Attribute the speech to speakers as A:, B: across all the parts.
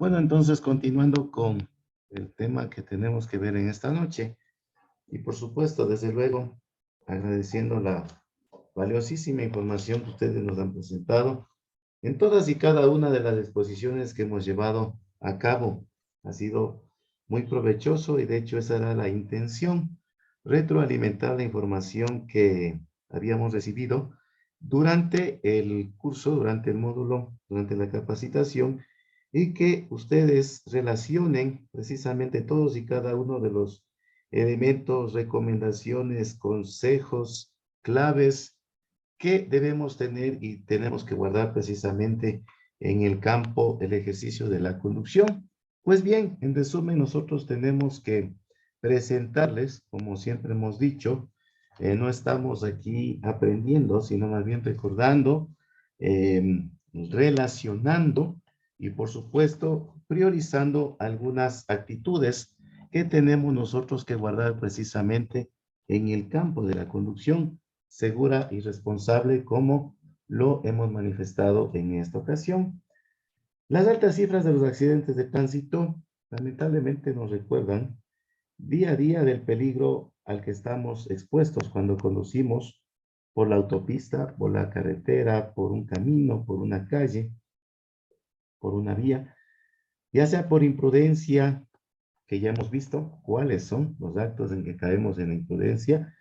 A: Bueno, entonces continuando con el tema que tenemos que ver en esta noche, y por supuesto, desde luego, agradeciendo la valiosísima información que ustedes nos han presentado en todas y cada una de las exposiciones que hemos llevado a cabo. Ha sido muy provechoso y de hecho esa era la intención, retroalimentar la información que habíamos recibido durante el curso, durante el módulo, durante la capacitación, y que ustedes relacionen precisamente todos y cada uno de los elementos, recomendaciones, consejos, claves que debemos tener y tenemos que guardar precisamente en el campo del ejercicio de la conducción. Pues bien, en resumen, nosotros tenemos que presentarles, como siempre hemos dicho, no estamos aquí aprendiendo, sino más bien recordando, relacionando y por supuesto priorizando algunas actitudes que tenemos nosotros que guardar precisamente en el campo de la conducción segura y responsable como lo hemos manifestado en esta ocasión. Las altas cifras de los accidentes de tránsito lamentablemente nos recuerdan día a día del peligro al que estamos expuestos cuando conducimos por la autopista, por la carretera, por un camino, por una calle, por una vía, ya sea por imprudencia, que ya hemos visto cuáles son los actos en que caemos en la imprudencia,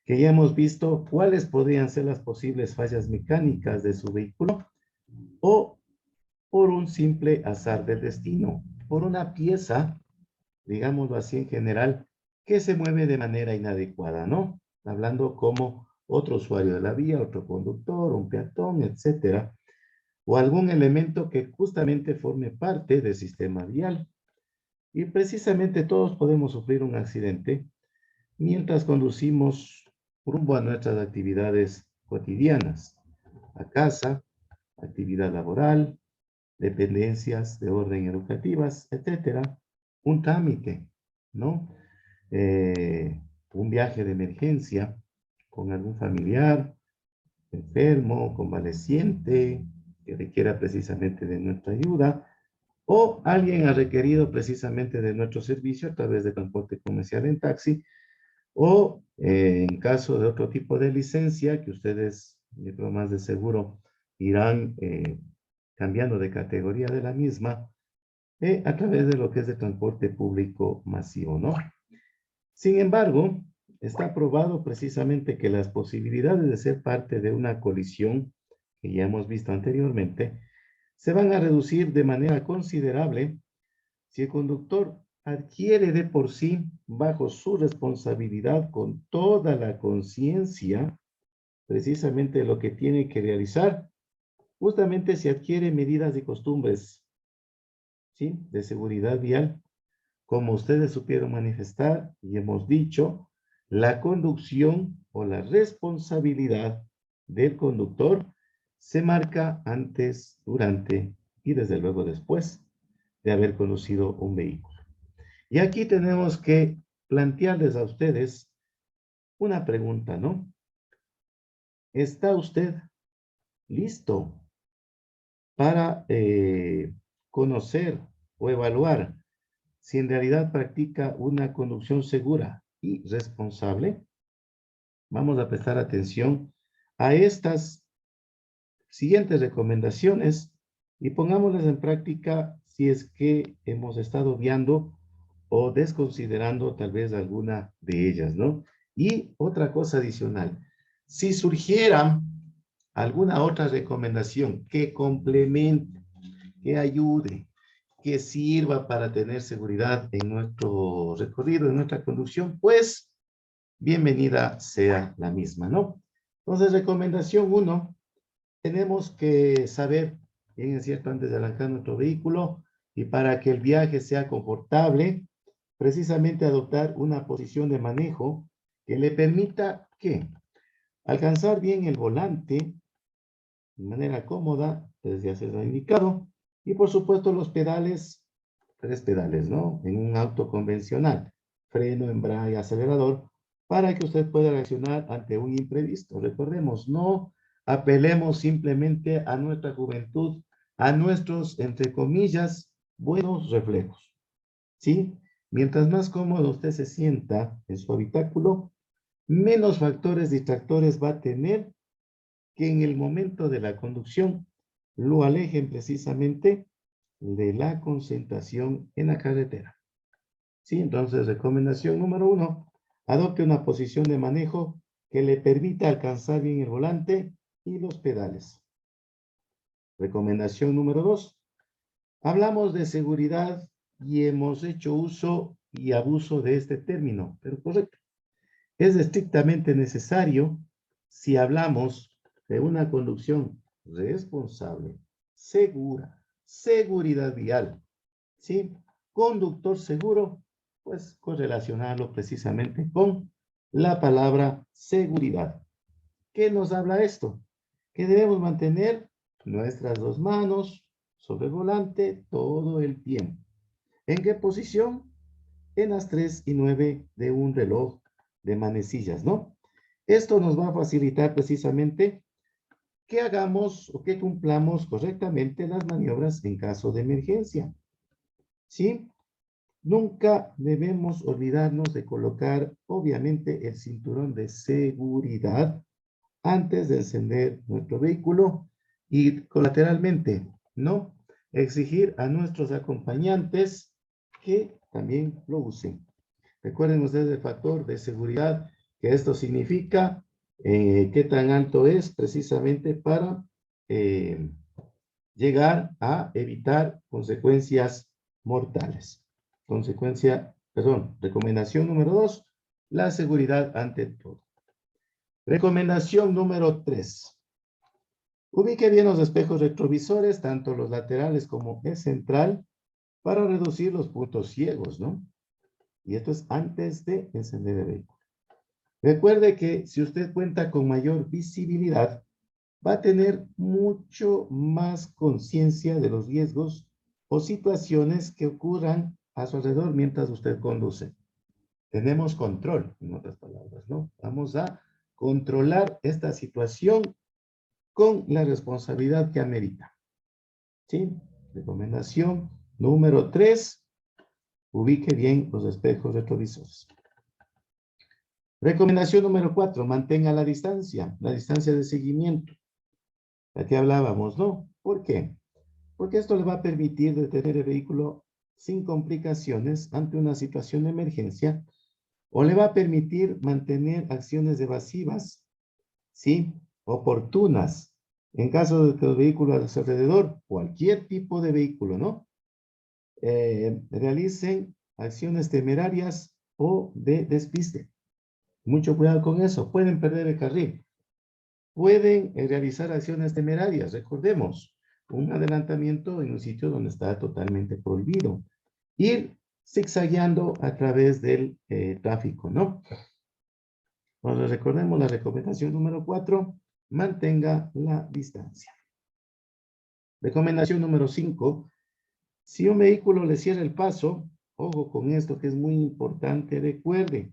A: que ya hemos visto cuáles podrían ser las posibles fallas mecánicas de su vehículo, o por un simple azar del destino, por una pieza, digámoslo así en general, que se mueve de manera inadecuada, ¿no? Hablando como otro usuario de la vía, otro conductor, un peatón, etcétera, o algún elemento que justamente forme parte del sistema vial. Y precisamente todos podemos sufrir un accidente mientras conducimos rumbo a nuestras actividades cotidianas, a casa, actividad laboral, dependencias de orden educativas, etcétera, un trámite, ¿no? Un viaje de emergencia con algún familiar enfermo, convaleciente, que requiera precisamente de nuestra ayuda, o alguien ha requerido precisamente de nuestro servicio a través de transporte comercial en taxi, o en caso de otro tipo de licencia que ustedes, yo creo más de seguro, irán cambiando de categoría de la misma a través de lo que es de transporte público masivo, ¿no? Sin embargo, está probado precisamente que las posibilidades de ser parte de una colisión, que ya hemos visto anteriormente, se van a reducir de manera considerable si el conductor adquiere de por sí, bajo su responsabilidad, con toda la conciencia, precisamente lo que tiene que realizar, justamente si adquiere medidas y costumbres, ¿sí?, de seguridad vial, como ustedes supieron manifestar y hemos dicho, la conducción o la responsabilidad del conductor se marca antes, durante y desde luego después de haber conducido un vehículo. Y aquí tenemos que plantearles a ustedes una pregunta, ¿no? ¿Está usted listo para conocer o evaluar si en realidad practica una conducción segura y responsable? Vamos a prestar atención a estas siguientes recomendaciones y pongámoslas en práctica si es que hemos estado obviando o desconsiderando tal vez alguna de ellas, ¿no? Y otra cosa adicional, si surgiera alguna otra recomendación que complemente, que ayude, que sirva para tener seguridad en nuestro recorrido, en nuestra conducción, pues bienvenida sea la misma, ¿no? Entonces, recomendación 1, tenemos que saber, bien es cierto, antes de arrancar nuestro vehículo y para que el viaje sea confortable, precisamente adoptar una posición de manejo que le permita, ¿qué? Alcanzar bien el volante de manera cómoda, desde hacer lo indicado, y por supuesto los pedales, 3 pedales, ¿no? En un auto convencional, freno, embrague, acelerador, para que usted pueda reaccionar ante un imprevisto. Recordemos, no apelemos simplemente a nuestra juventud, a nuestros, entre comillas, buenos reflejos, ¿sí? Mientras más cómodo usted se sienta en su habitáculo, menos factores distractores va a tener que en el momento de la conducción lo alejen precisamente de la concentración en la carretera. ¿Sí? Entonces, recomendación número 1, adopte una posición de manejo que le permita alcanzar bien el volante y los pedales. Recomendación número 2, hablamos de seguridad y hemos hecho uso y abuso de este término, pero correcto. Es estrictamente necesario si hablamos de una conducción responsable, segura, seguridad vial, ¿sí? Conductor seguro, pues correlacionarlo precisamente con la palabra seguridad. ¿Qué nos habla esto? Que debemos mantener nuestras dos manos sobre el volante todo el tiempo. ¿En qué posición? En las 3 y 9 de un reloj de manecillas, ¿no? Esto nos va a facilitar precisamente que hagamos o que cumplamos correctamente las maniobras en caso de emergencia. ¿Sí? Nunca debemos olvidarnos de colocar, obviamente, el cinturón de seguridad antes de encender nuestro vehículo y colateralmente, ¿no? Exigir a nuestros acompañantes que también lo usen. Recuerden ustedes el factor de seguridad, que esto significa qué tan alto es precisamente para llegar a evitar consecuencias mortales. Recomendación número 2, la seguridad ante todo. Recomendación número 3. Ubique bien los espejos retrovisores, tanto los laterales como el central, para reducir los puntos ciegos, ¿no? Y esto es antes de encender el vehículo. Recuerde que si usted cuenta con mayor visibilidad, va a tener mucho más conciencia de los riesgos o situaciones que ocurran a su alrededor mientras usted conduce. Tenemos control, en otras palabras, ¿no? Vamos a controlar esta situación con la responsabilidad que amerita. ¿Sí? Recomendación número 3, ubique bien los espejos retrovisores. Recomendación número 4, mantenga la distancia de seguimiento. La que hablábamos, ¿no? ¿Por qué? Porque esto le va a permitir detener el vehículo sin complicaciones ante una situación de emergencia o le va a permitir mantener acciones evasivas, ¿sí? Oportunas, en caso de que el vehículo a su alrededor, cualquier tipo de vehículo, ¿no? Realicen acciones temerarias o de despiste. Mucho cuidado con eso. Pueden perder el carril. Pueden realizar acciones temerarias. Recordemos, un adelantamiento en un sitio donde está totalmente prohibido. Ir zigzagueando a través del tráfico, ¿no? Cuando recordemos la recomendación número 4, mantenga la distancia. Recomendación número 5, si un vehículo le cierra el paso, ojo con esto que es muy importante, recuerde,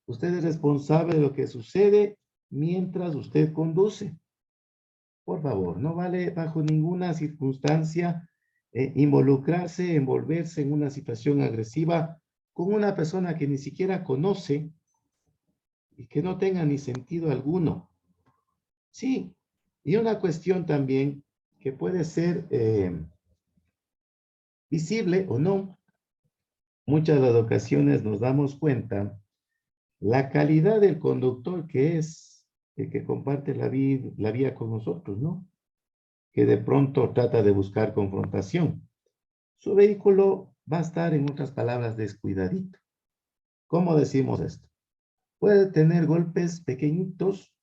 A: usted es responsable de lo que sucede mientras usted conduce. Por favor, no vale bajo ninguna circunstancia involucrarse, envolverse en una situación agresiva con una persona que ni siquiera conoce y que no tenga ni sentido alguno. Sí, y una cuestión también que puede ser visible o no, muchas de las ocasiones nos damos cuenta la calidad del conductor que es el que comparte la vía con nosotros, ¿no? Que de pronto trata de buscar confrontación. Su vehículo va a estar, en otras palabras, descuidadito. ¿Cómo decimos esto? Puede tener golpes pequeñitos,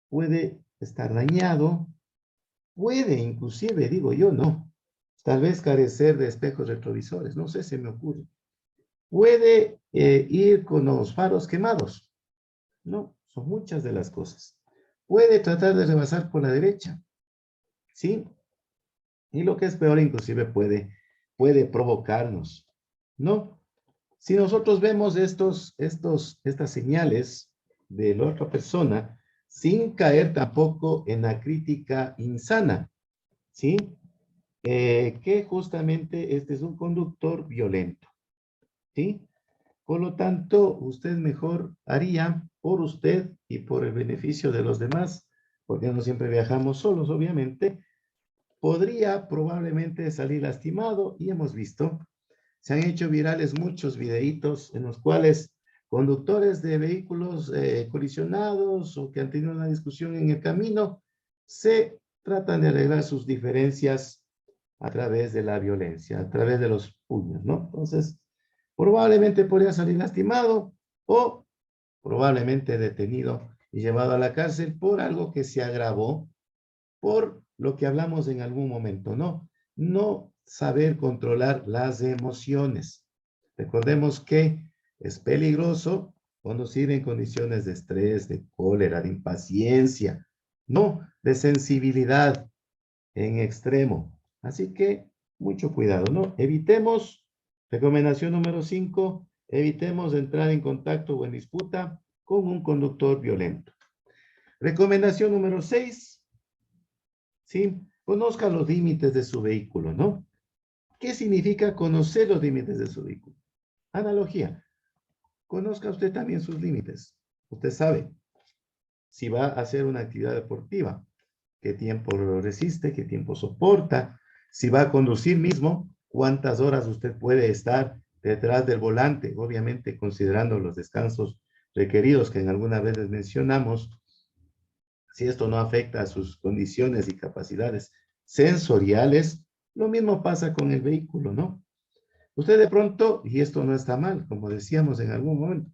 A: puede estar dañado, puede inclusive, digo yo, no, tal vez carecer de espejos retrovisores, no sé, se me ocurre. Puede ir con los faros quemados, no, son muchas de las cosas. Puede tratar de rebasar por la derecha, ¿sí? Y lo que es peor, inclusive puede provocarnos, ¿no? Si nosotros vemos estas señales de la otra persona, sin caer tampoco en la crítica insana, ¿sí? que justamente este es un conductor violento, ¿sí? Por lo tanto, usted mejor haría por usted y por el beneficio de los demás, porque no siempre viajamos solos, obviamente, podría probablemente salir lastimado y hemos visto, se han hecho virales muchos videitos en los cuales conductores de vehículos colisionados o que han tenido una discusión en el camino se tratan de arreglar sus diferencias a través de la violencia, a través de los puños, ¿no? Entonces, probablemente podría salir lastimado o probablemente detenido y llevado a la cárcel por algo que se agravó por lo que hablamos en algún momento, ¿no? No saber controlar las emociones. Recordemos que es peligroso conducir en condiciones de estrés, de cólera, de impaciencia, no de sensibilidad en extremo. Así que mucho cuidado, ¿no? Evitemos, recomendación número 5, evitemos entrar en contacto o en disputa con un conductor violento. Recomendación número 6, ¿sí? Conozca los límites de su vehículo, ¿no? ¿Qué significa conocer los límites de su vehículo? Analogía. Conozca usted también sus límites. Usted sabe si va a hacer una actividad deportiva, qué tiempo resiste, qué tiempo soporta, si va a conducir mismo, cuántas horas usted puede estar detrás del volante, obviamente considerando los descansos requeridos que en algunas veces mencionamos, si esto no afecta a sus condiciones y capacidades sensoriales, lo mismo pasa con el vehículo, ¿no? Usted de pronto, y esto no está mal, como decíamos en algún momento,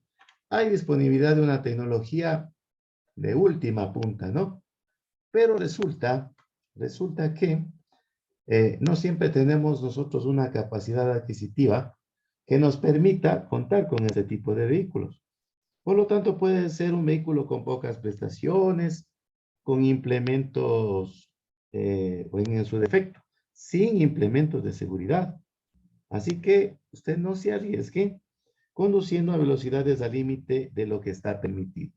A: hay disponibilidad de una tecnología de última punta, ¿no? Pero resulta que no siempre tenemos nosotros una capacidad adquisitiva que nos permita contar con este tipo de vehículos. Por lo tanto, puede ser un vehículo con pocas prestaciones, con implementos, o en su defecto, sin implementos de seguridad. Así que usted no se arriesgue conduciendo a velocidades al límite de lo que está permitido.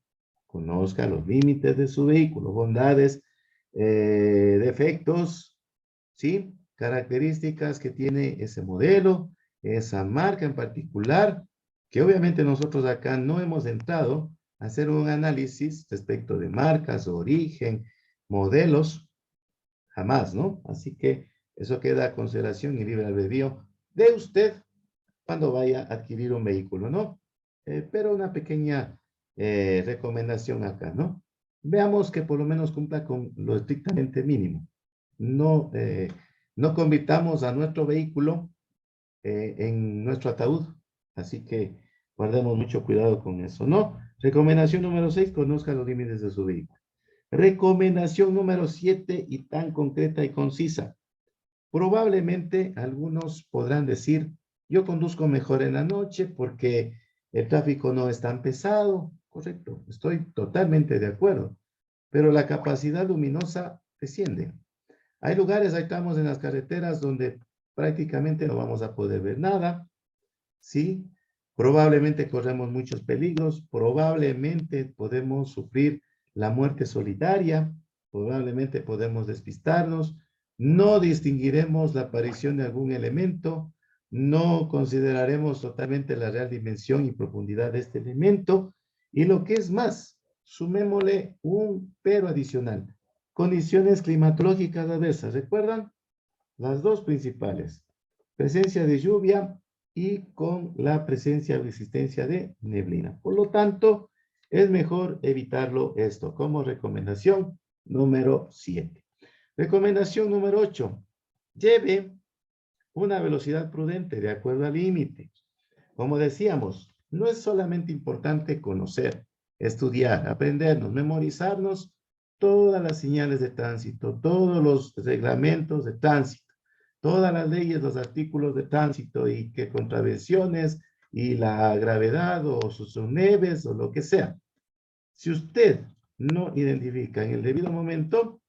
A: Conozca los límites de su vehículo, bondades, defectos, ¿sí? Características que tiene ese modelo, esa marca en particular, que obviamente nosotros acá no hemos entrado a hacer un análisis respecto de marcas, origen, modelos, jamás, ¿no? Así que eso queda a consideración y libre albedrío de usted cuando vaya a adquirir un vehículo, ¿no? Pero una pequeña recomendación acá, ¿no? Veamos que por lo menos cumpla con lo estrictamente mínimo. No, no convirtamos a nuestro vehículo en nuestro ataúd. Así que guardemos mucho cuidado con eso, ¿no? Recomendación número 6, conozca los límites de su vehículo. Recomendación número 7 y tan concreta y concisa. Probablemente algunos podrán decir, yo conduzco mejor en la noche porque el tráfico no es tan pesado. Correcto, estoy totalmente de acuerdo. Pero la capacidad luminosa desciende. Hay lugares, ahí estamos en las carreteras donde prácticamente no vamos a poder ver nada, ¿sí? Probablemente corremos muchos peligros, probablemente podemos sufrir la muerte solitaria, probablemente podemos despistarnos, no distinguiremos la aparición de algún elemento, no consideraremos totalmente la real dimensión y profundidad de este elemento, y lo que es más, sumémosle un pero adicional. Condiciones climatológicas adversas, ¿recuerdan? Las dos principales, presencia de lluvia y con la presencia o existencia de neblina. Por lo tanto, es mejor evitarlo esto como recomendación número 7. Recomendación número 8. Lleve una velocidad prudente de acuerdo al límite. Como decíamos, no es solamente importante conocer, estudiar, aprendernos, memorizarnos todas las señales de tránsito, todos los reglamentos de tránsito, todas las leyes, los artículos de tránsito y qué contravenciones y la gravedad o sus neves o lo que sea. Si usted no identifica en el debido momento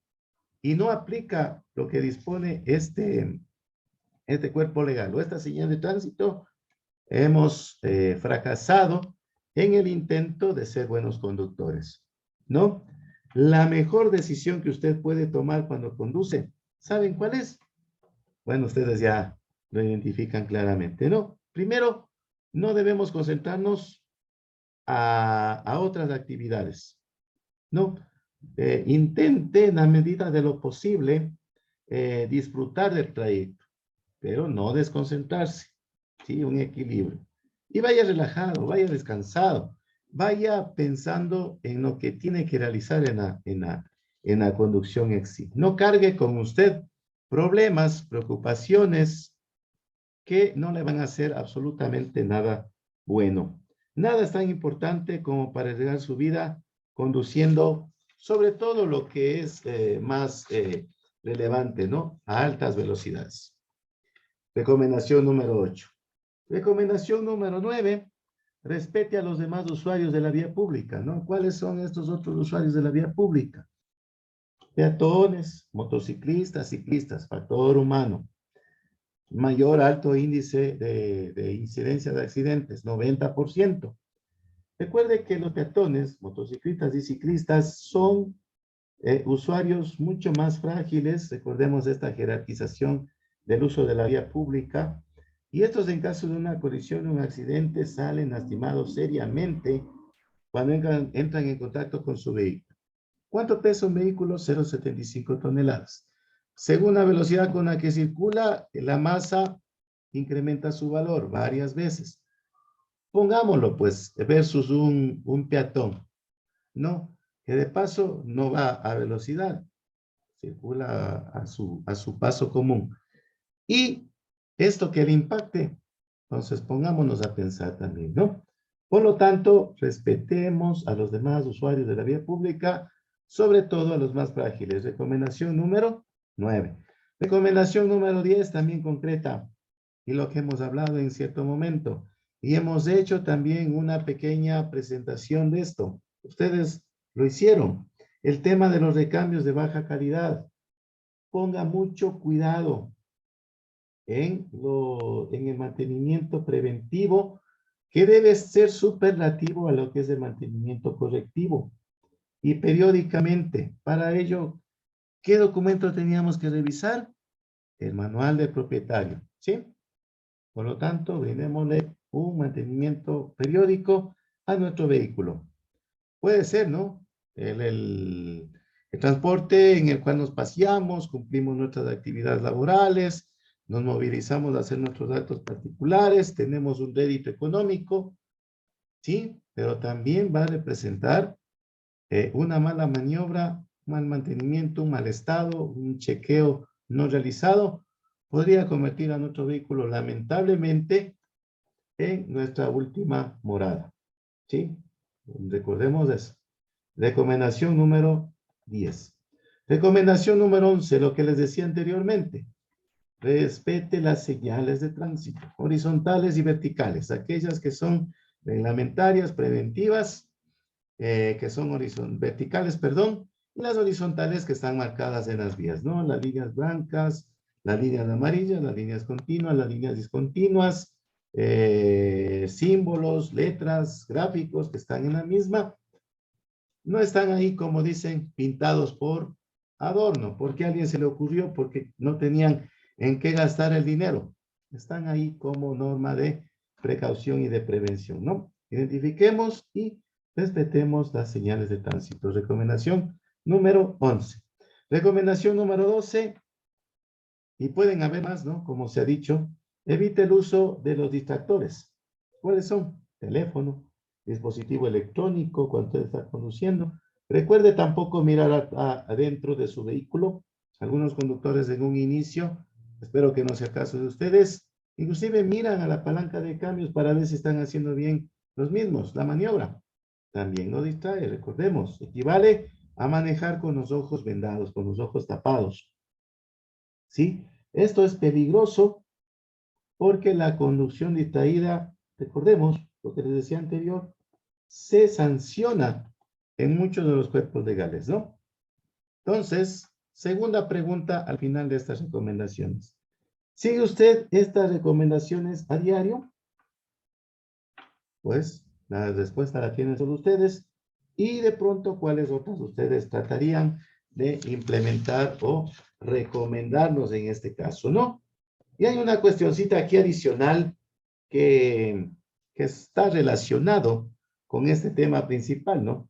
A: y no aplica lo que dispone este cuerpo legal o esta señal de tránsito, hemos fracasado en el intento de ser buenos conductores, ¿no? La mejor decisión que usted puede tomar cuando conduce, ¿saben cuál es? Bueno, ustedes ya lo identifican claramente, ¿no? Primero, no debemos concentrarnos a otras actividades, ¿no? Intente en la medida de lo posible disfrutar del trayecto, pero no desconcentrarse, ¿sí? Un equilibrio. Y vaya relajado, vaya descansado, vaya pensando en lo que tiene que realizar en la conducción en sí. No cargue con usted problemas, preocupaciones que no le van a hacer absolutamente nada bueno. Nada es tan importante como para arriesgar su vida conduciendo sobre todo lo que es más relevante, ¿no? A altas velocidades. Recomendación número 8. Recomendación número 9. Respete a los demás usuarios de la vía pública, ¿no? ¿Cuáles son estos otros usuarios de la vía pública? Peatones, motociclistas, ciclistas, factor humano. Mayor alto índice de incidencia de accidentes, 90%. Recuerde que los peatones, motociclistas y ciclistas son usuarios mucho más frágiles. Recordemos esta jerarquización del uso de la vía pública. Y estos en caso de una colisión o un accidente salen lastimados seriamente cuando entran en contacto con su vehículo. ¿Cuánto pesa un vehículo? 0,75 toneladas. Según la velocidad con la que circula, la masa incrementa su valor varias veces. Pongámoslo, pues, versus un peatón, ¿no? Que de paso no va a velocidad, circula a su paso común. Y esto que le impacte, entonces pongámonos a pensar también, ¿no? Por lo tanto, respetemos a los demás usuarios de la vía pública, sobre todo a los más frágiles. Recomendación número 9. Recomendación número 10, también concreta, y lo que hemos hablado en cierto momento. Y hemos hecho también una pequeña presentación de esto. Ustedes lo hicieron. El tema de los recambios de baja calidad. Ponga mucho cuidado en el mantenimiento preventivo, que debe ser superlativo a lo que es el mantenimiento correctivo. Y periódicamente, para ello, ¿qué documento teníamos que revisar? El manual del propietario, ¿sí? Por lo tanto, brindémosle un mantenimiento periódico a nuestro vehículo. Puede ser, ¿no? El transporte en el cual nos paseamos, cumplimos nuestras actividades laborales, nos movilizamos a hacer nuestros datos particulares, tenemos un rédito económico, ¿sí? Pero también va a representar una mala maniobra, un mal mantenimiento, un mal estado, un chequeo no realizado, podría convertir a nuestro vehículo lamentablemente en nuestra última morada, ¿sí? Recordemos eso. Recomendación número 10. Recomendación número 11, lo que les decía anteriormente. Respete las señales de tránsito, horizontales y verticales, aquellas que son reglamentarias, preventivas, que son verticales, perdón, y las horizontales que están marcadas en las vías, ¿no? Las líneas blancas, las líneas amarillas, las líneas continuas, las líneas discontinuas, símbolos, letras, gráficos que están en la misma, no están ahí, como dicen, pintados por adorno, porque a alguien se le ocurrió, porque no tenían en qué gastar el dinero. Están ahí como norma de precaución y de prevención, ¿no? Identifiquemos y respetemos las señales de tránsito. Recomendación número 11. Recomendación número 12, y pueden haber más, ¿no? Como se ha dicho, evite el uso de los distractores. ¿Cuáles son? Teléfono, dispositivo electrónico cuando usted está conduciendo. Recuerde tampoco mirar adentro de su vehículo. Algunos conductores en un inicio, espero que no sea caso de ustedes, inclusive miran a la palanca de cambios para ver si están haciendo bien los mismos, la maniobra. También no distrae, recordemos, equivale a manejar con los ojos vendados, con los ojos tapados. ¿Sí? Esto es peligroso porque la conducción distraída, recordemos lo que les decía anterior, se sanciona en muchos de los cuerpos legales, ¿no? Entonces, segunda pregunta al final de estas recomendaciones. ¿Sigue usted estas recomendaciones a diario? Pues la respuesta la tienen solo ustedes. Y de pronto, ¿cuáles otras ustedes tratarían de implementar o recomendarnos en este caso, no? Y hay una cuestioncita aquí adicional que, que está relacionado con este tema principal, ¿no?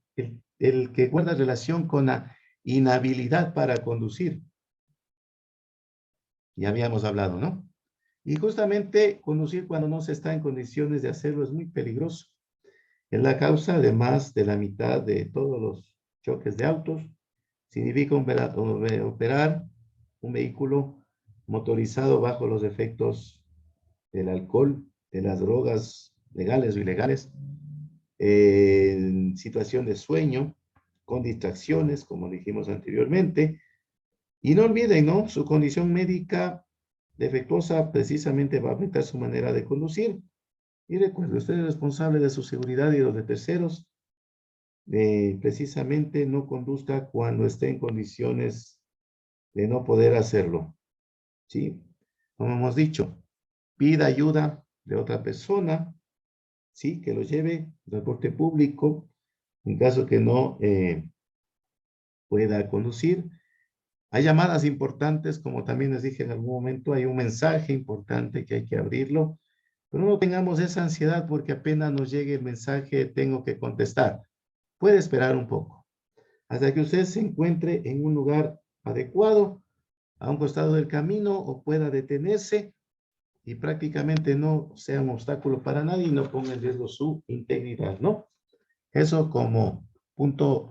A: El que guarda relación con la inhabilidad para conducir. Ya habíamos hablado, ¿no? Y justamente conducir cuando no se está en condiciones de hacerlo es muy peligroso. Es la causa de más de la mitad de todos los choques de autos. Significa operar un vehículo motorizado bajo los efectos del alcohol, de las drogas legales o ilegales, en situación de sueño, con distracciones, como dijimos anteriormente. Y no olviden, ¿no? Su condición médica defectuosa precisamente va a afectar su manera de conducir. Y recuerde, usted es responsable de su seguridad y los de terceros. Precisamente no conduzca cuando esté en condiciones de no poder hacerlo. ¿Sí? Como hemos dicho, pida ayuda de otra persona, ¿sí? Que lo lleve, transporte público, en caso que no pueda conducir. Hay llamadas importantes, como también les dije en algún momento, hay un mensaje importante que hay que abrirlo, pero no tengamos esa ansiedad porque apenas nos llegue el mensaje, tengo que contestar. Puede esperar un poco, hasta que usted se encuentre en un lugar adecuado, a un costado del camino, o pueda detenerse y prácticamente no sea un obstáculo para nadie y no ponga en riesgo su integridad, ¿no? Eso como punto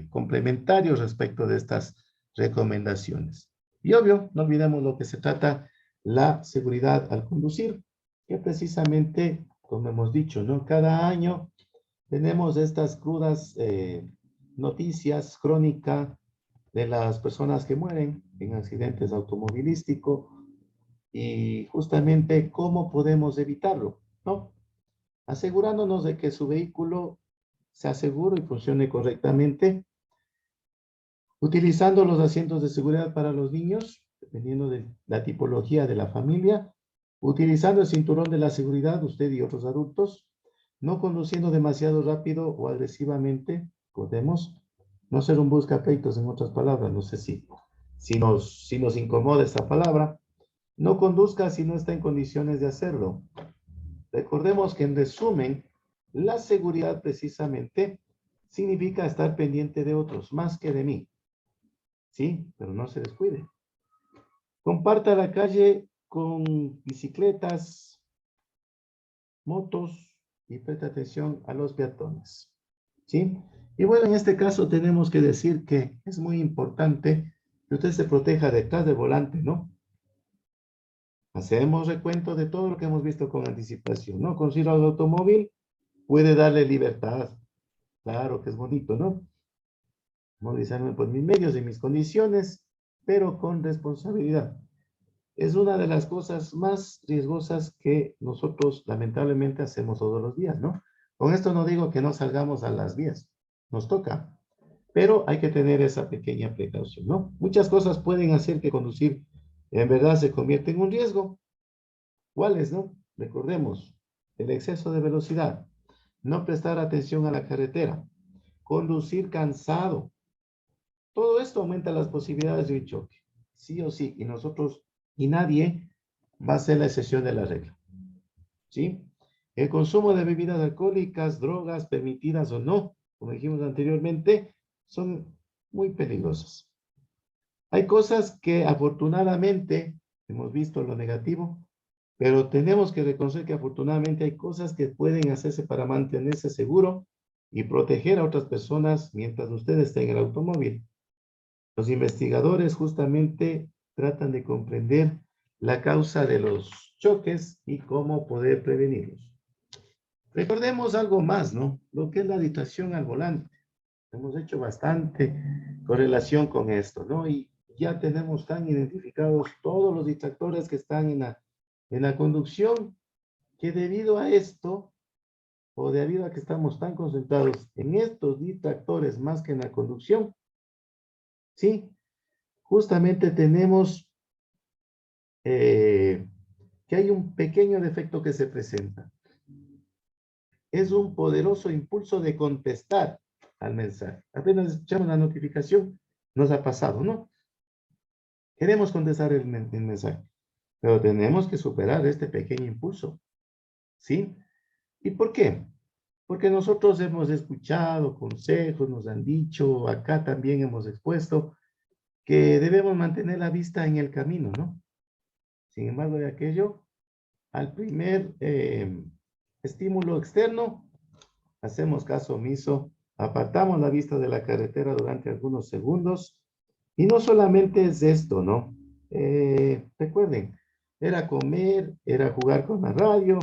A: complementario respecto de estas recomendaciones. Y obvio, no olvidemos lo que se trata, la seguridad al conducir, que precisamente, como hemos dicho, ¿no? Cada año tenemos estas crudas noticias crónicas de las personas que mueren en accidentes automovilísticos y justamente cómo podemos evitarlo, ¿no? Asegurándonos de que su vehículo sea seguro y funcione correctamente, utilizando los asientos de seguridad para los niños, dependiendo de la tipología de la familia, utilizando el cinturón de la seguridad, usted y otros adultos, no conduciendo demasiado rápido o agresivamente, podemos no ser un buscapleitos, en otras palabras, no sé si nos incomoda esta palabra, no conduzca si no está en condiciones de hacerlo. Recordemos que en resumen, la seguridad precisamente significa estar pendiente de otros, más que de mí. Sí, pero no se descuide. Comparta la calle con bicicletas, motos y preste atención a los peatones. ¿Sí? Y bueno, en este caso tenemos que decir que es muy importante que usted se proteja detrás del volante, ¿no? Hacemos recuento de todo lo que hemos visto con anticipación, ¿no? Conducir al automóvil puede darle libertad. Claro que es bonito, ¿no? Movilizarme por mis medios y mis condiciones, pero con responsabilidad. Es una de las cosas más riesgosas que nosotros lamentablemente hacemos todos los días, ¿no? Con esto no digo que no salgamos a las vías, nos toca, pero hay que tener esa pequeña precaución, ¿no? Muchas cosas pueden hacer que conducir en verdad se convierta en un riesgo. ¿Cuáles, no? Recordemos, el exceso de velocidad, no prestar atención a la carretera, conducir cansado. Todo esto aumenta las posibilidades de un choque, sí o sí, y nosotros y nadie va a ser la excepción de la regla, ¿sí? El consumo de bebidas alcohólicas, drogas, permitidas o no, como dijimos anteriormente, son muy peligrosas. Hay cosas que afortunadamente hemos visto lo negativo, pero tenemos que reconocer que afortunadamente hay cosas que pueden hacerse para mantenerse seguro y proteger a otras personas mientras usted esté en el automóvil. Los investigadores justamente tratan de comprender la causa de los choques y cómo poder prevenirlos. Recordemos algo más, ¿no? Lo que es la distracción al volante. Hemos hecho bastante correlación con esto, ¿no? Y ya tenemos tan identificados todos los distractores que están en la conducción, que debido a esto, o debido a que estamos tan concentrados en estos distractores más que en la conducción, ¿sí? Justamente tenemos que hay un pequeño defecto que se presenta. Es un poderoso impulso de contestar al mensaje. Apenas escuchamos la notificación, nos ha pasado, ¿no? Queremos contestar el mensaje. Pero tenemos que superar este pequeño impulso, ¿sí? ¿Y por qué? Porque nosotros hemos escuchado consejos, nos han dicho, acá también hemos expuesto, que debemos mantener la vista en el camino, ¿no? Sin embargo, de aquello, al primer estímulo externo, hacemos caso omiso, apartamos la vista de la carretera durante algunos segundos, y no solamente es esto, ¿no? Recuerden, era comer, era jugar con la radio,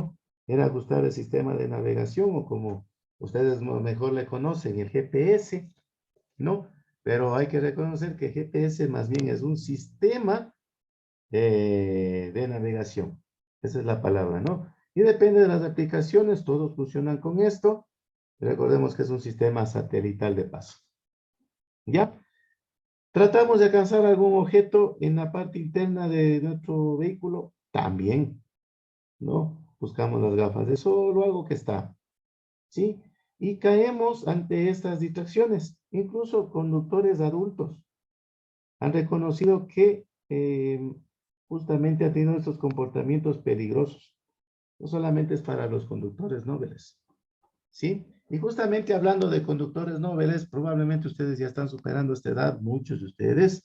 A: era ajustar el sistema de navegación, o como ustedes mejor le conocen, el GPS, ¿no? Pero hay que reconocer que GPS más bien es un sistema de navegación. Esa es la palabra, ¿no? Y depende de las aplicaciones, todos funcionan con esto. Recordemos que es un sistema satelital de paso. ¿Ya? Tratamos de alcanzar algún objeto en la parte interna de nuestro vehículo, también, ¿no? Buscamos las gafas de sol o algo que está, ¿sí? Y caemos ante estas distracciones. Incluso conductores adultos han reconocido que justamente han tenido estos comportamientos peligrosos. No solamente es para los conductores nobles, ¿sí? Y justamente hablando de conductores nobles, probablemente ustedes ya están superando esta edad, muchos de ustedes,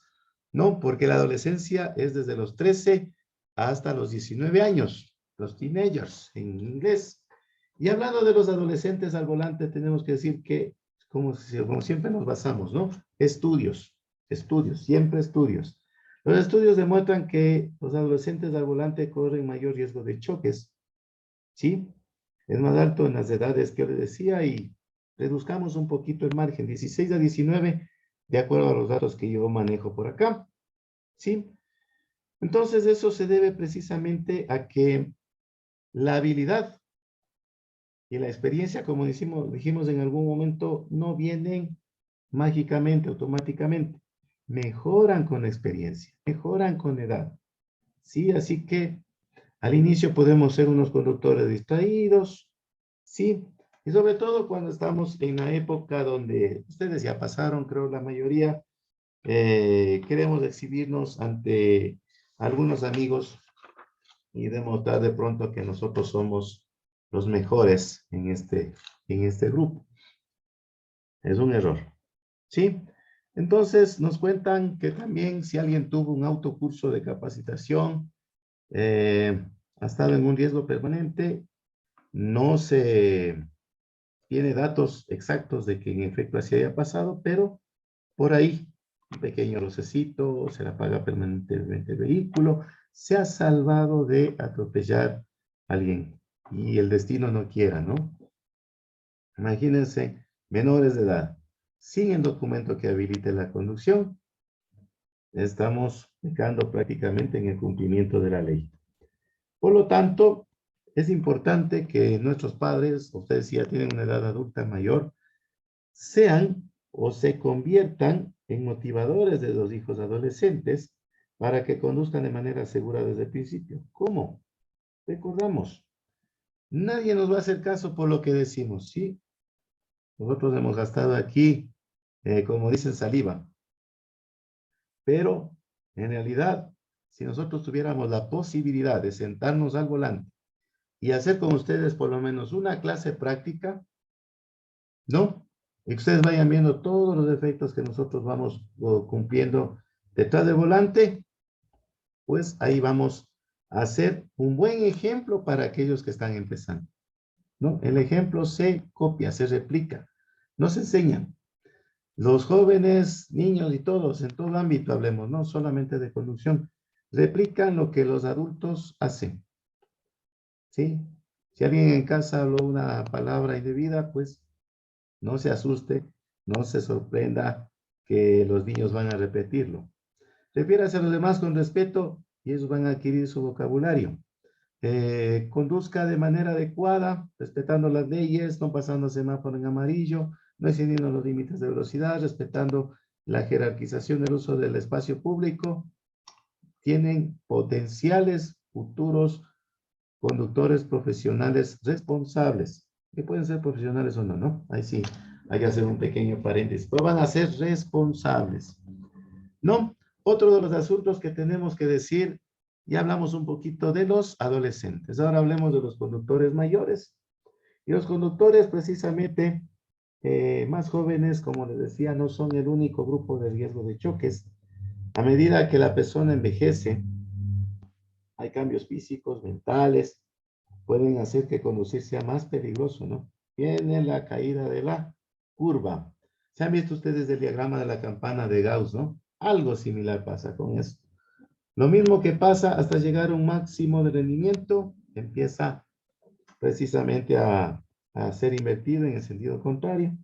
A: ¿no? Porque la adolescencia es desde los 13 hasta los 19 años, los teenagers en inglés. Y hablando de los adolescentes al volante, tenemos que decir que, como siempre nos basamos, ¿no? Estudios, siempre estudios. Los estudios demuestran que los adolescentes al volante corren mayor riesgo de choques, ¿sí? Es más alto en las edades que yo les decía, y reduzcamos un poquito el margen, 16 a 19, de acuerdo a los datos que yo manejo por acá, ¿sí? Entonces eso se debe precisamente a que la habilidad y la experiencia, como dijimos en algún momento, no vienen mágicamente, automáticamente. Mejoran con la experiencia, mejoran con edad, ¿sí? Así que al inicio podemos ser unos conductores distraídos, ¿sí? Y sobre todo cuando estamos en la época donde ustedes ya pasaron, creo la mayoría, queremos exhibirnos ante algunos amigos y demostrar de pronto que nosotros somos los mejores en este grupo. Es un error, ¿sí? Entonces nos cuentan que también si alguien tuvo un autocurso de capacitación, ha estado en un riesgo permanente, no se tiene datos exactos de que en efecto así haya pasado, pero por ahí, un pequeño rocecito, se le apaga permanentemente el vehículo, se ha salvado de atropellar a alguien y el destino no quiera, ¿no? Imagínense, menores de edad, sin el documento que habilite la conducción, estamos pecando prácticamente en el cumplimiento de la ley. Por lo tanto, es importante que nuestros padres, ustedes si ya tienen una edad adulta mayor, sean o se conviertan en motivadores de los hijos adolescentes para que conduzcan de manera segura desde el principio. ¿Cómo? Recordamos, nadie nos va a hacer caso por lo que decimos, ¿sí? Nosotros hemos gastado aquí, como dicen, saliva, pero en realidad, si nosotros tuviéramos la posibilidad de sentarnos al volante y hacer con ustedes por lo menos una clase práctica, ¿no? Y que ustedes vayan viendo todos los efectos que nosotros vamos cumpliendo detrás del volante, pues ahí vamos a hacer un buen ejemplo para aquellos que están empezando, ¿no? El ejemplo se copia, se replica, no se enseña. Los jóvenes, niños y todos, en todo ámbito hablemos, no solamente de conducción, replican lo que los adultos hacen, ¿sí? Si alguien en casa habló una palabra indebida, pues no se asuste, no se sorprenda que los niños van a repetirlo. Refiérase a los demás con respeto y ellos van a adquirir su vocabulario. Conduzca de manera adecuada, respetando las leyes, no pasando semáforo en amarillo, no excediendo los límites de velocidad, respetando la jerarquización del uso del espacio público. Tienen potenciales futuros conductores profesionales responsables, que pueden ser profesionales o no, ¿no? Ahí sí, hay que hacer un pequeño paréntesis, pero van a ser responsables, ¿no? Otro de los asuntos que tenemos que decir Ya hablamos un poquito de los adolescentes. Ahora hablemos de los conductores mayores. Y los conductores precisamente más jóvenes, como les decía, no son el único grupo de riesgo de choques. A medida que la persona envejece, hay cambios físicos, mentales, pueden hacer que conducir sea más peligroso, ¿no? Viene la caída de la curva. ¿Se han visto ustedes el diagrama de la campana de Gauss, no? Algo similar pasa con eso. Lo mismo que pasa hasta llegar a un máximo de rendimiento, empieza precisamente a ser invertido en el sentido contrario.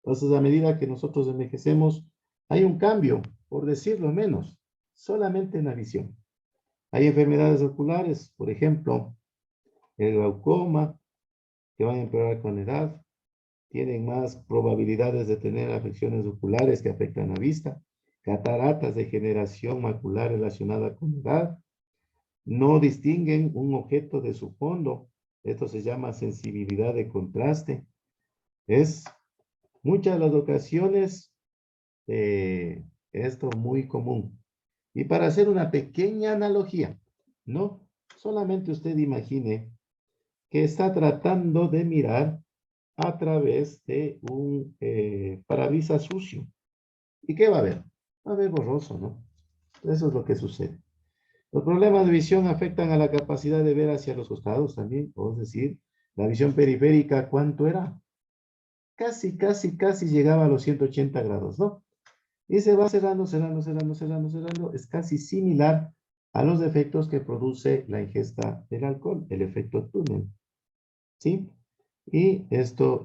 A: Entonces, a medida que nosotros envejecemos, hay un cambio, por decirlo menos, solamente en la visión. Hay enfermedades oculares, por ejemplo, el glaucoma, que van a empeorar con la edad, tienen más probabilidades de tener afecciones oculares que afectan la vista, cataratas, degeneración macular relacionada con la edad, no distinguen un objeto de su fondo, esto se llama sensibilidad de contraste, es muchas de las ocasiones esto muy común. Y para hacer una pequeña analogía, ¿no? Solamente usted imagine que está tratando de mirar a través de un parabrisas sucio. ¿Y qué va a ver? Va a ver borroso, ¿no? Eso es lo que sucede. Los problemas de visión afectan a la capacidad de ver hacia los costados también, es decir, la visión periférica, ¿cuánto era? Casi llegaba a los 180 grados, ¿no? Y se va cerrando. Es casi similar a los efectos que produce la ingesta del alcohol, el efecto túnel, ¿sí? Y esto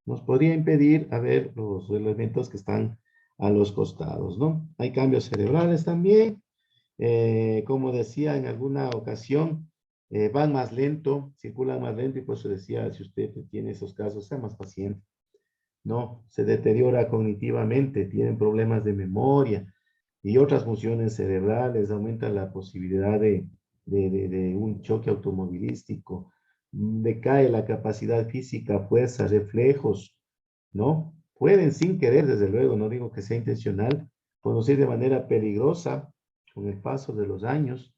A: nos podría impedir a ver los elementos que están a los costados, ¿no? Hay cambios cerebrales también. Como decía en alguna ocasión, van más lento, circulan más lento y por eso decía, si usted tiene esos casos, sea más paciente. No, se deteriora cognitivamente, tienen problemas de memoria y otras funciones cerebrales, aumenta la posibilidad de un choque automovilístico, decae la capacidad física, fuerza, reflejos, ¿no? Pueden sin querer, desde luego, no digo que sea intencional, conducir de manera peligrosa con el paso de los años.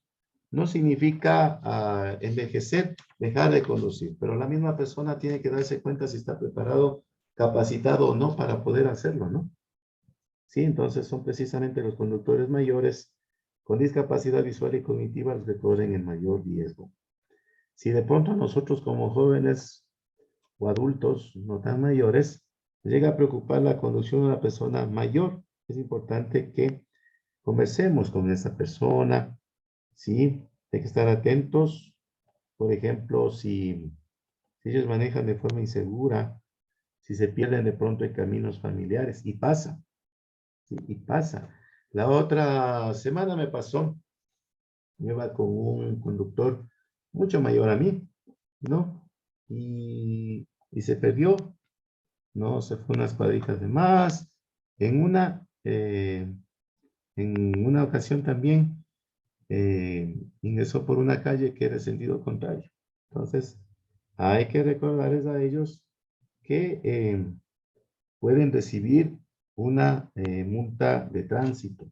A: No significa envejecer, dejar de conducir, pero la misma persona tiene que darse cuenta si está preparado, capacitado o no para poder hacerlo, ¿no? Sí, entonces son precisamente los conductores mayores con discapacidad visual y cognitiva los que corren el mayor riesgo. Si de pronto a nosotros como jóvenes o adultos no tan mayores, llega a preocupar la conducción de una persona mayor, es importante que conversemos con esa persona, ¿sí? Hay que estar atentos, por ejemplo, si ellos manejan de forma insegura, si se pierden de pronto en caminos familiares, y pasa, ¿sí? Y pasa. La otra semana me pasó, yo iba con un conductor mucho mayor a mí, ¿no? Y se perdió, ¿no? Se fue unas cuadritas de más. En una ocasión también ingresó por una calle que era de sentido contrario. Entonces, hay que recordarles a ellos que pueden recibir una multa de tránsito,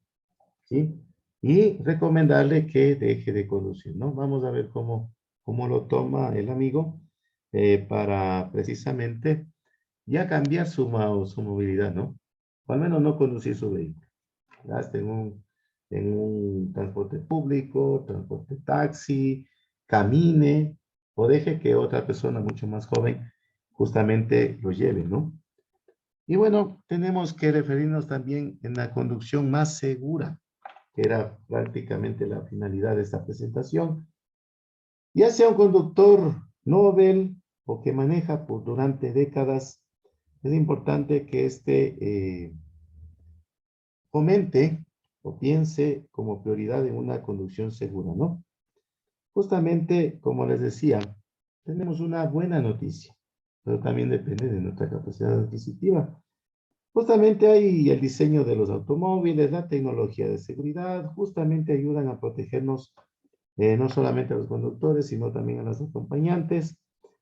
A: ¿sí? Y recomendarle que deje de conducir, ¿no? Vamos a ver cómo lo toma el amigo para precisamente ya cambiar su movilidad, ¿no? O al menos no conducir su vehículo. Gaste en un transporte público, transporte taxi, camine o deje que otra persona mucho más joven justamente lo lleve, ¿no? Y bueno, tenemos que referirnos también en la conducción más segura, que era prácticamente la finalidad de esta presentación. Ya sea un conductor Nobel o que maneja durante décadas, es importante que fomente o piense como prioridad en una conducción segura, ¿no? Justamente, como les decía, tenemos una buena noticia, pero también depende de nuestra capacidad adquisitiva. Justamente ahí el diseño de los automóviles, la tecnología de seguridad, justamente ayudan a protegernos no solamente a los conductores, sino también a los acompañantes.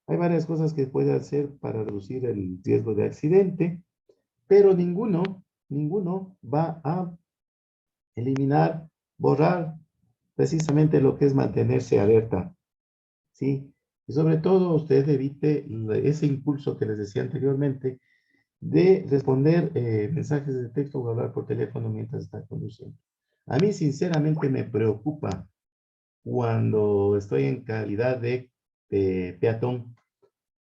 A: Hay varias cosas que puede hacer para reducir el riesgo de accidente, pero ninguno va a eliminar, borrar precisamente lo que es mantenerse alerta, ¿sí? Y sobre todo usted evite ese impulso que les decía anteriormente de responder mensajes de texto o hablar por teléfono mientras está conduciendo. A mí sinceramente me preocupa cuando estoy en calidad de peatón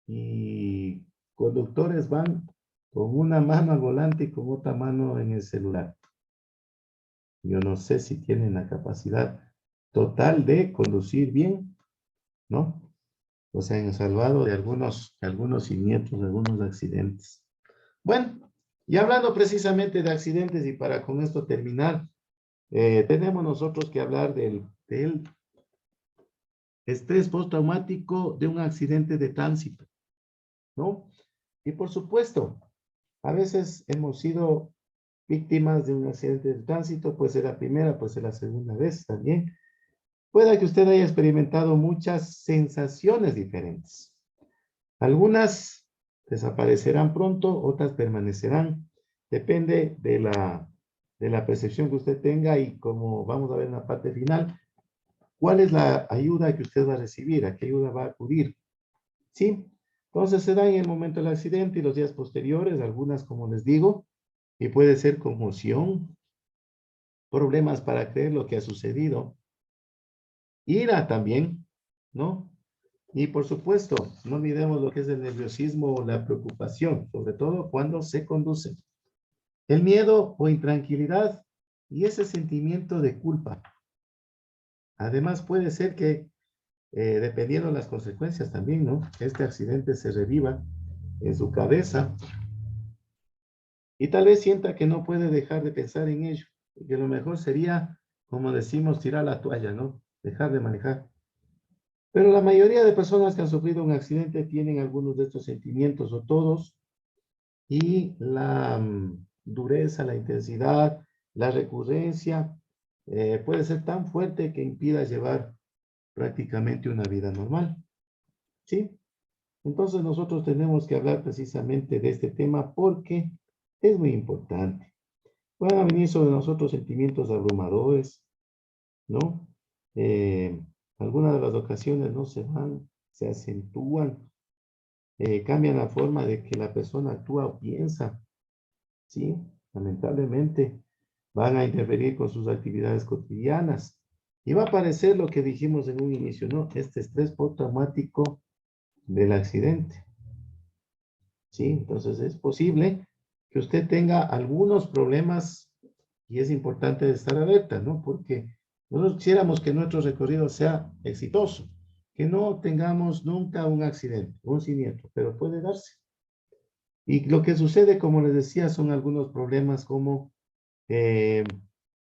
A: y conductores van con una mano al volante y con otra mano en el celular. Yo no sé si tienen la capacidad total de conducir bien, ¿no? O sea, han salvado de algunos siniestros, de algunos accidentes. Bueno, y hablando precisamente de accidentes y para con esto terminar, tenemos nosotros que hablar del estrés postraumático de un accidente de tránsito, ¿no? Y por supuesto, a veces hemos sido víctimas de un accidente de tránsito, puede ser la primera, puede ser la segunda vez también. Puede que usted haya experimentado muchas sensaciones diferentes. Algunas desaparecerán pronto, otras permanecerán. Depende de la percepción que usted tenga y como vamos a ver en la parte final, cuál es la ayuda que usted va a recibir, a qué ayuda va a acudir. ¿Sí? Entonces se da en el momento del accidente y los días posteriores, algunas como les digo, y puede ser conmoción, problemas para creer lo que ha sucedido, ira también, ¿no? Y por supuesto, no olvidemos lo que es el nerviosismo o la preocupación, sobre todo cuando se conduce. El miedo o intranquilidad y ese sentimiento de culpa. Además, puede ser que, dependiendo de las consecuencias también, ¿no? Este accidente se reviva en su cabeza y tal vez sienta que no puede dejar de pensar en ello. Y que lo mejor sería, como decimos, tirar la toalla, ¿no? Dejar de manejar. Pero la mayoría de personas que han sufrido un accidente tienen algunos de estos sentimientos o todos, y la dureza, la intensidad, la recurrencia puede ser tan fuerte que impida llevar prácticamente una vida normal. ¿Sí? Entonces nosotros tenemos que hablar precisamente de este tema porque es muy importante. Van a venir sobre nosotros sentimientos abrumadores, ¿no? Eh, algunas de las ocasiones no se van, se acentúan, cambian la forma de que la persona actúa o piensa, ¿sí? Lamentablemente van a interferir con sus actividades cotidianas y va a aparecer lo que dijimos en un inicio, ¿no? Este estrés postraumático del accidente, ¿sí? Entonces es posible que usted tenga algunos problemas y es importante estar alerta, ¿no? Porque nosotros quisiéramos que nuestro recorrido sea exitoso, que no tengamos nunca un accidente, un siniestro, pero puede darse. Y lo que sucede, como les decía, son algunos problemas como eh,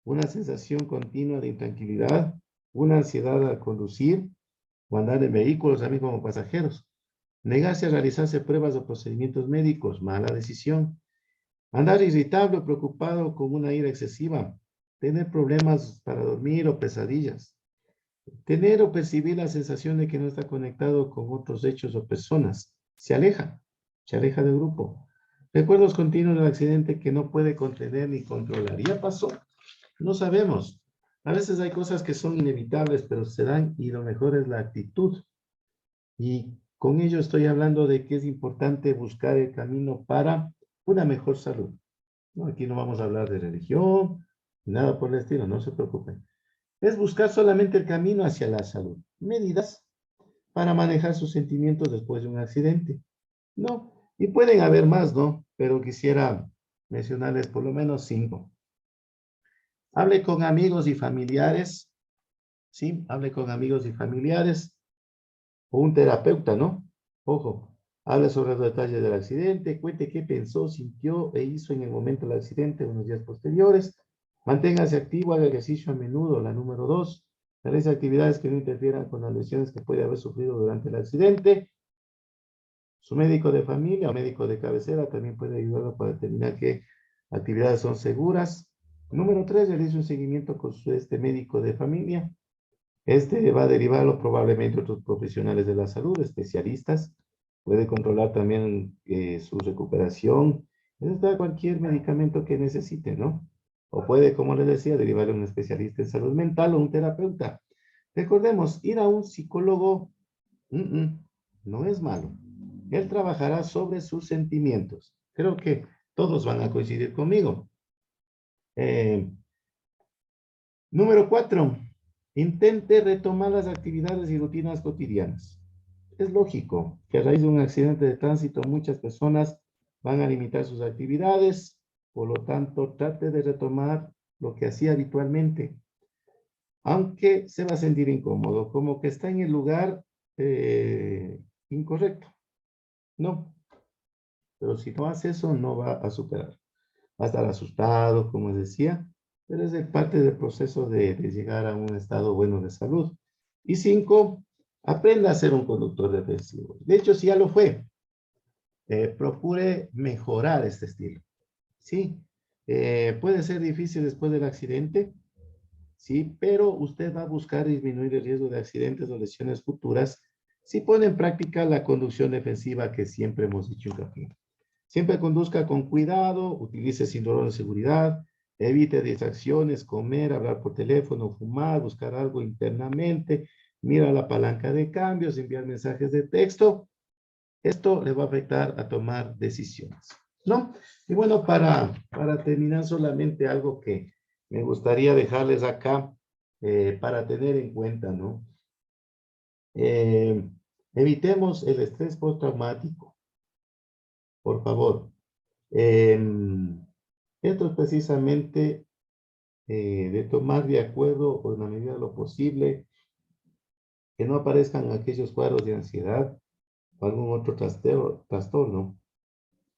A: una sensación continua de intranquilidad, una ansiedad al conducir o andar en vehículos, también como pasajeros. Negarse a realizarse pruebas o procedimientos médicos, mala decisión. Andar irritable o preocupado con una ira excesiva. Tener problemas para dormir o pesadillas. Tener o percibir la sensación de que no está conectado con otros hechos o personas. Se aleja del grupo. Recuerdos continuos del accidente que no puede contener ni controlar. Ya pasó. No sabemos. A veces hay cosas que son inevitables, pero se dan y lo mejor es la actitud. Y con ello estoy hablando de que es importante buscar el camino para una mejor salud. No, aquí no vamos a hablar de religión, nada por el estilo, no se preocupen. Es buscar solamente el camino hacia la salud. Medidas para manejar sus sentimientos después de un accidente. No, y pueden haber más, ¿no? Pero quisiera mencionarles por lo menos 5. Hable con amigos y familiares, ¿sí? Hable con amigos y familiares o un terapeuta, ¿no? Ojo, hable sobre los detalles del accidente, cuente qué pensó, sintió e hizo en el momento del accidente, unos días posteriores. Manténgase activo, haga ejercicio a menudo. La número 2, realice actividades que no interfieran con las lesiones que puede haber sufrido durante el accidente. Su médico de familia o médico de cabecera también puede ayudarlo para determinar qué actividades son seguras. Número 3, realice un seguimiento con este médico de familia. Este va a derivarlo probablemente a otros profesionales de la salud, especialistas. Puede controlar también su recuperación. Está cualquier medicamento que necesite, ¿no? O puede, como les decía, derivar a un especialista en salud mental o un terapeuta. Recordemos, ir a un psicólogo no es malo. Él trabajará sobre sus sentimientos. Creo que todos van a coincidir conmigo. Número 4. Intente retomar las actividades y rutinas cotidianas. Es lógico que a raíz de un accidente de tránsito muchas personas van a limitar sus actividades, por lo tanto trate de retomar lo que hacía habitualmente, aunque se va a sentir incómodo, como que está en el lugar incorrecto. No, pero si no hace eso no va a superar. Va a estar asustado, como les decía, pero es de parte del proceso de llegar a un estado bueno de salud. Y 5, aprenda a ser un conductor defensivo. De hecho, si ya lo fue, procure mejorar este estilo. Sí, puede ser difícil después del accidente, sí, pero usted va a buscar disminuir el riesgo de accidentes o lesiones futuras si pone en práctica la conducción defensiva que siempre hemos dicho hincapié. Siempre conduzca con cuidado, utilice cinturón de seguridad, evite distracciones, comer, hablar por teléfono, fumar, buscar algo internamente, mira la palanca de cambios, enviar mensajes de texto. Esto le va a afectar a tomar decisiones, ¿no? Y bueno, para terminar solamente algo que me gustaría dejarles acá para tener en cuenta, ¿no? Eh, Evitemos el estrés postraumático, por favor. Esto es precisamente de tomar de acuerdo o en la medida de lo posible que no aparezcan aquellos cuadros de ansiedad o algún otro trastorno,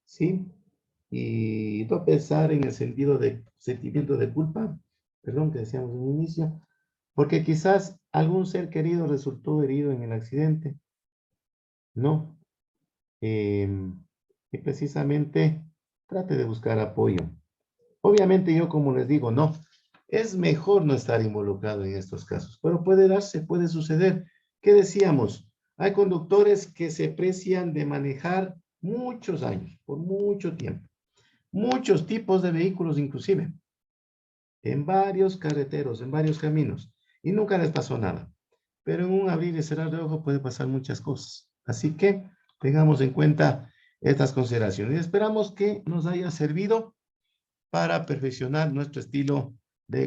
A: ¿sí? Y no pensar en el sentido de sentimiento de culpa, perdón, que decíamos en un inicio, porque quizás algún ser querido resultó herido en el accidente, ¿no? Y precisamente trate de buscar apoyo. Obviamente yo, como les digo, no, es mejor no estar involucrado en estos casos, pero puede darse, puede suceder. ¿Qué decíamos? Hay conductores que se precian de manejar muchos años, por mucho tiempo, muchos tipos de vehículos inclusive, en varios carreteros, en varios caminos, y nunca les pasó nada. Pero en un abrir y cerrar de ojo puede pasar muchas cosas. Así que tengamos en cuenta estas consideraciones. Y esperamos que nos haya servido para perfeccionar nuestro estilo